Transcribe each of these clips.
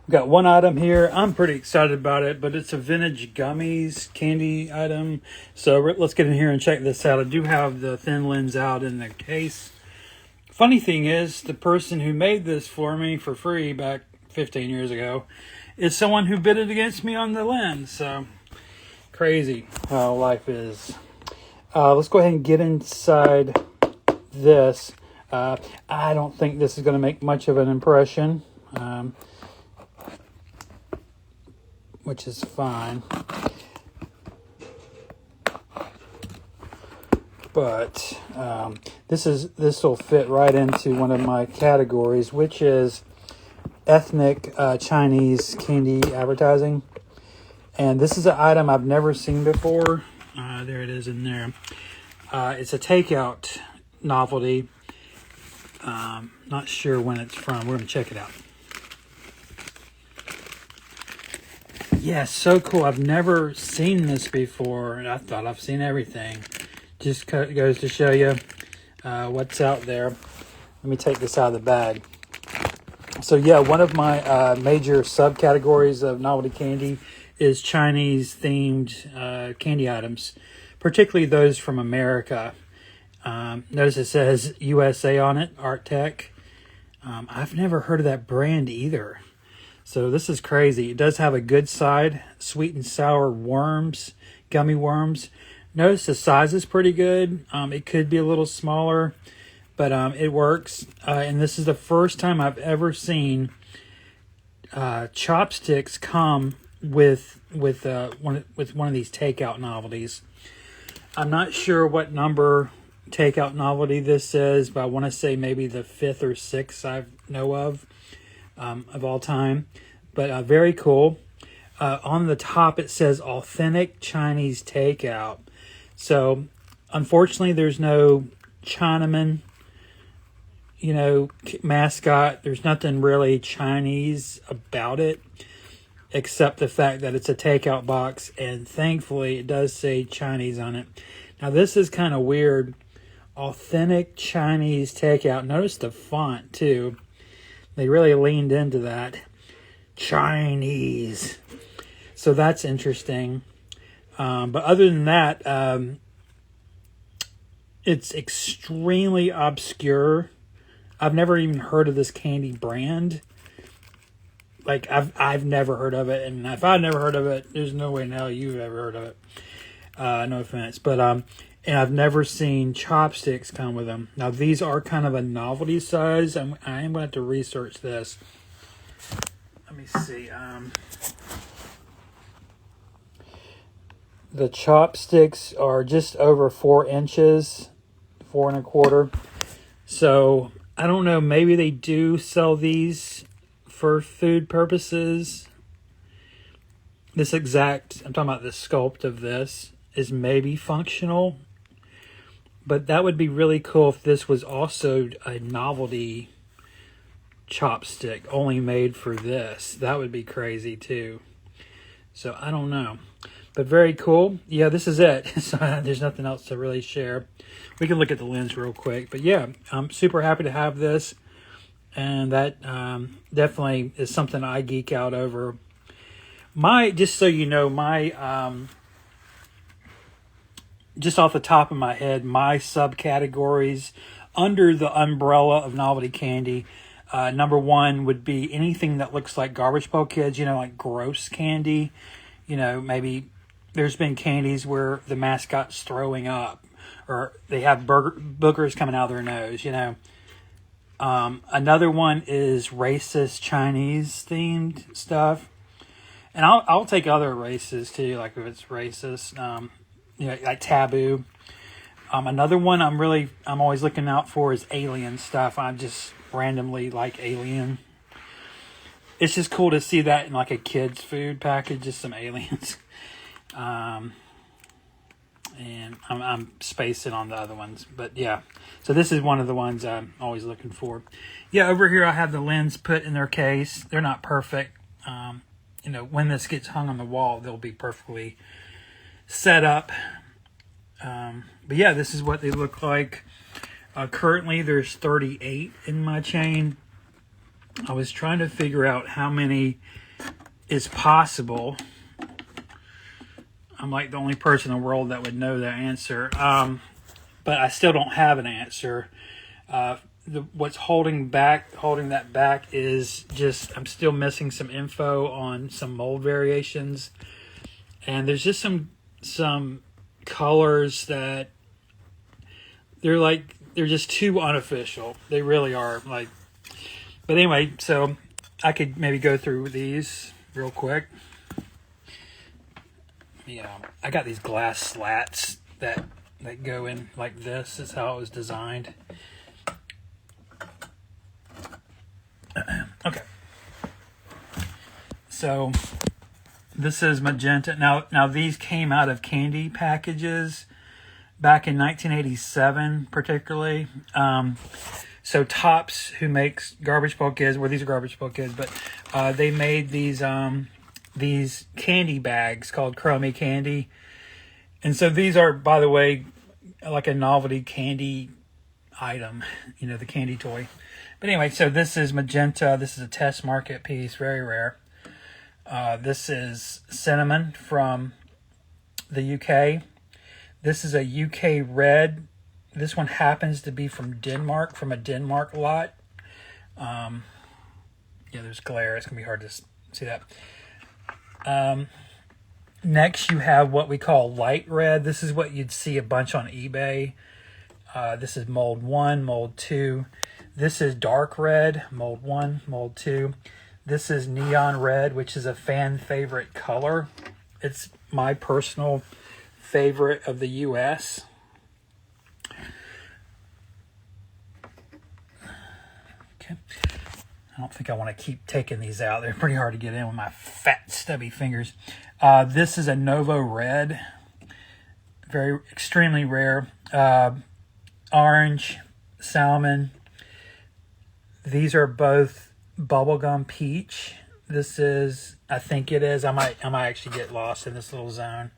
We've got one item here. I'm pretty excited about it, but it's a vintage Gummies candy item. So let's get in here and check this out. I do have the thin lens out in the case. Funny thing is, the person who made this for me for free back 15 years ago is someone who bid it against me on the lens. So crazy how life is. Let's go ahead and get inside this. I don't think this is going to make much of an impression, which is fine. But this will fit right into one of my categories, which is ethnic Chinese candy advertising. And this is an item I've never seen before. There it is in there. It's a Takeout novelty. Not sure when it's from. We're going to check it out. Yeah, so cool. I've never seen this before. I thought I've seen everything. Just goes to show you what's out there. Let me take this out of the bag. So yeah, one of my major subcategories of novelty candy is Chinese themed candy items, particularly those from America. Notice it says USA on it, Art Tech. I've never heard of that brand either. So this is crazy. It does have a good side, sweet and sour worms, gummy worms. Notice the size is pretty good. It could be a little smaller, but it works. And this is the first time I've ever seen chopsticks come with one of these Takeout novelties. I'm not sure what number Takeout novelty this is, but I want to say maybe the 5th or 6th I know of all time. But very cool. On the top it says authentic Chinese Takeout. So unfortunately there's no Chinaman, mascot. There's nothing really Chinese about it, except the fact that it's a Takeout box, and thankfully it does say Chinese on it. Now this is kind of weird. Authentic Chinese Takeout. Notice the font too. They really leaned into that. Chinese. So that's interesting. But other than that, it's extremely obscure. I've never even heard of this candy brand. Like I've never heard of it, and if I've never heard of it, there's no way in hell you've ever heard of it. No offense, but and I've never seen chopsticks come with them. Now these are kind of a novelty size. I am going to have to research this. Let me see. The chopsticks are just over 4 inches, 4 1/4. So I don't know. Maybe they do sell these for food purposes. I'm talking about the sculpt of this is maybe functional, but that would be really cool if this was also a novelty chopstick only made for this. That would be crazy too. So I don't know, but very cool. Yeah, this is it. So there's nothing else to really share. We can look at the lens real quick, but yeah, I'm super happy to have this, and that definitely is something I geek out over. Just so you know, just off the top of my head, my subcategories under the umbrella of novelty candy, number 1 would be anything that looks like Garbage Pail Kids, like gross candy. Maybe there's been candies where the mascot's throwing up, or they have boogers coming out of their nose, Another one is racist Chinese themed stuff. And I'll take other races too, like if it's racist, like taboo. Another one I'm always looking out for is alien stuff. I just randomly like alien. It's just cool to see that in like a kid's food package, just some aliens. And I'm spacing on the other ones, but yeah. So this is one of the ones I'm always looking for. Yeah, over here I have the lens put in their case. They're not perfect. When this gets hung on the wall, they'll be perfectly set up. But yeah, this is what they look like. Currently, there's 38 in my chain. I was trying to figure out how many is possible. I'm like the only person in the world that would know that answer. But I still don't have an answer. What's holding that back is just I'm still missing some info on some mold variations, and there's just some colors that they're just too unofficial. They really are. Like, but anyway, so I could maybe go through these real quick. Yeah, I got these glass slats that go in like this. Is how it was designed. Okay. So this is magenta. Now these came out of candy packages back in 1987, particularly. So Tops, who makes Garbage Pail Kids, well, these are Garbage Pail Kids, but they made these candy bags called Crummy Candy. And so these are, by the way, like a novelty candy item, the candy toy. But anyway, so this is magenta. This is a test market piece, very rare. This is cinnamon from the UK. This is a UK red. This one happens to be from Denmark, from a Denmark lot. Yeah, there's glare. It's going to be hard to see that. Next, you have what we call light red. This is what you'd see a bunch on eBay. This is mold 1, mold 2. This is dark red, mold 1, mold 2. This is neon red, which is a fan favorite color. It's my personal favorite of the U.S. Okay. I don't think I want to keep taking these out. They're pretty hard to get in with my fat, stubby fingers. This is a Novo red. Very, extremely rare. Orange, salmon. These are both bubblegum peach. This is, I think it is. I might actually get lost in this little zone.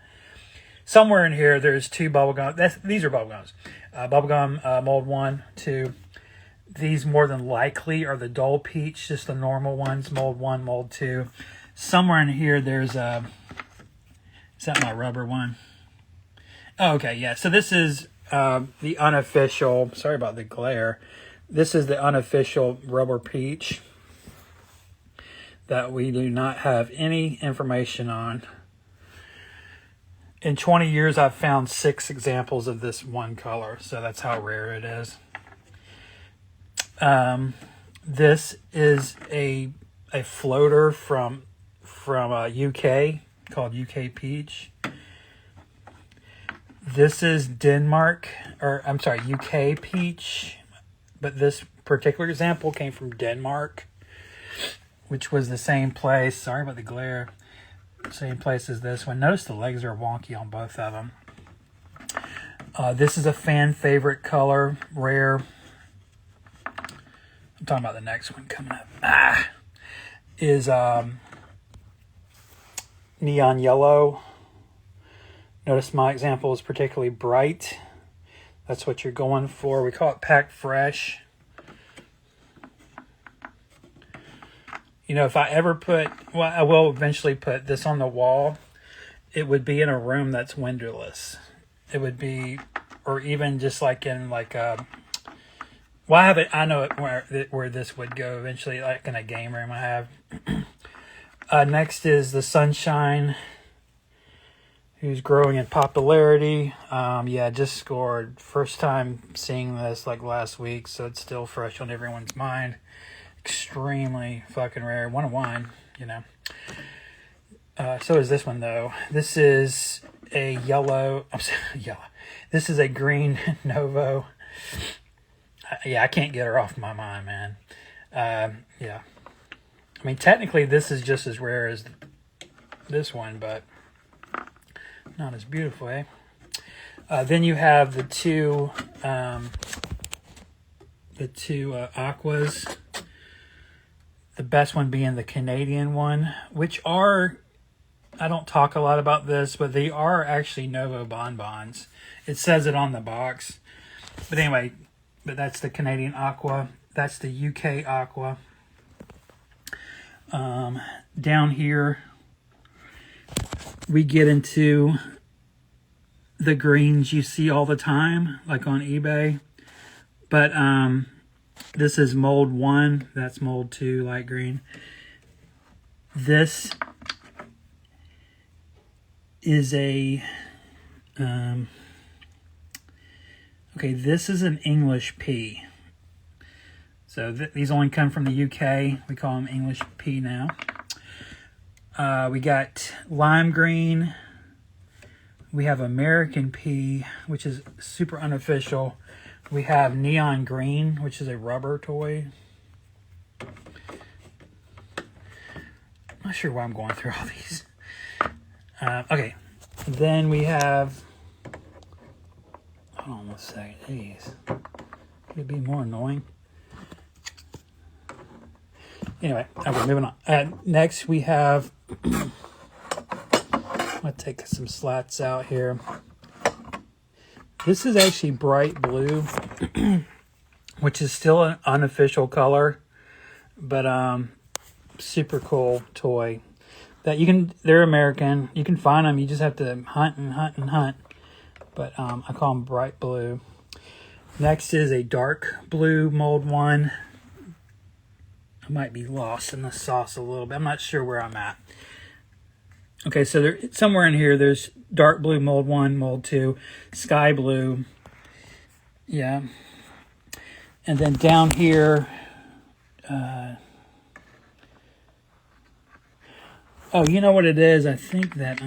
Somewhere in here, there's two bubblegum. These are bubblegums. Bubblegum mold 1, 2. These more than likely are the dull peach, just the normal ones, mold 1, mold 2. Somewhere in here, there's a, is that my rubber one? Oh, okay, yeah. So this is the unofficial, sorry about the glare. This is the unofficial rubber peach that we do not have any information on. In 20 years, I've found 6 examples of this one color, so that's how rare it is. This is a floater from UK called UK Peach. This is UK Peach, but this particular example came from Denmark, which was the same place. Sorry about the glare. Same place as this one. Notice the legs are wonky on both of them. This is a fan favorite color, rare. I'm talking about the next one coming up. Is neon yellow. Notice my example is particularly bright. That's what you're going for. We call it packed fresh. If I ever I will eventually put this on the wall, it would be in a room that's windowless. It would be, or even just like in like a, well, I know where this would go eventually, like in a game room I have. Next is the Sunshine, who's growing in popularity. Yeah, just scored. First time seeing this like last week, so it's still fresh on everyone's mind. Extremely fucking rare. One of one, So is this one though. This is a yellow. I'm sorry, yellow. This is a green Novo. Yeah, I can't get her off my mind, man. Yeah. I mean, technically, this is just as rare as this one, but not as beautiful, eh? Then you have the two aquas. The best one being the Canadian one, which are, I don't talk a lot about this, but they are actually Novo bonbons. It says it on the box. But anyway, that's the Canadian aqua. That's the UK aqua. Down here, we get into the greens you see all the time, like on eBay. But this is mold 1. That's mold 2, light green. This is a... okay, this is an English pea. So these only come from the UK. We call them English pea now. We got lime green. We have American pea, which is super unofficial. We have neon green, which is a rubber toy. I'm not sure why I'm going through all these. Okay, then we have... hold on one second. Jeez. Could it be more annoying? Anyway, okay, moving on. Next, we have... I'm going to take some slats out here. This is actually bright blue, which is still an unofficial color, but super cool toy. That you can, they're American. You can find them. You just have to hunt and hunt and hunt. But I call them bright blue. Next is a dark blue mold 1. I might be lost in the sauce a little bit. I'm not sure where I'm at. Okay, so there, somewhere in here, there's dark blue mold 1, mold 2, sky blue. Yeah. And then down here, oh, you know what it is? I think that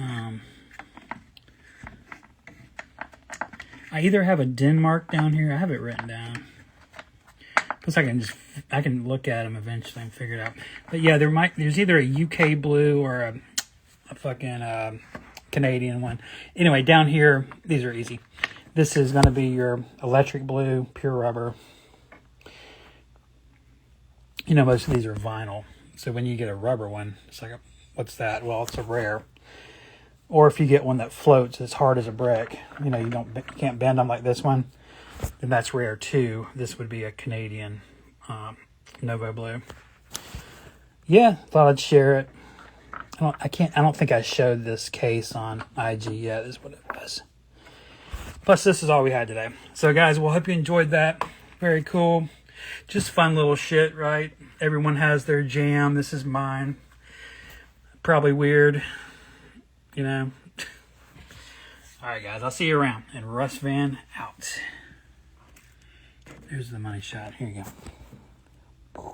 I either have a Denmark down here. I have it written down. Plus, I can look at them eventually and figure it out. But yeah, there's either a UK blue or a fucking Canadian one. Anyway, down here, these are easy. This is going to be your electric blue, pure rubber. You know, most of these are vinyl. So when you get a rubber one, it's like, what's that? Well, it's a rare. Or if you get one that floats as hard as a brick, you know, you can't bend them like this one, then that's rare too. This would be a Canadian Novo Blue. Yeah, thought I'd share it. I don't think I showed this case on IG yet, is what it was. Plus, this is all we had today. So, guys, well, hope you enjoyed that. Very cool. Just fun little shit, right? Everyone has their jam. This is mine. Probably weird, you know. All right, guys, I'll see you around. And Russ Van out. There's the money shot. Here you go.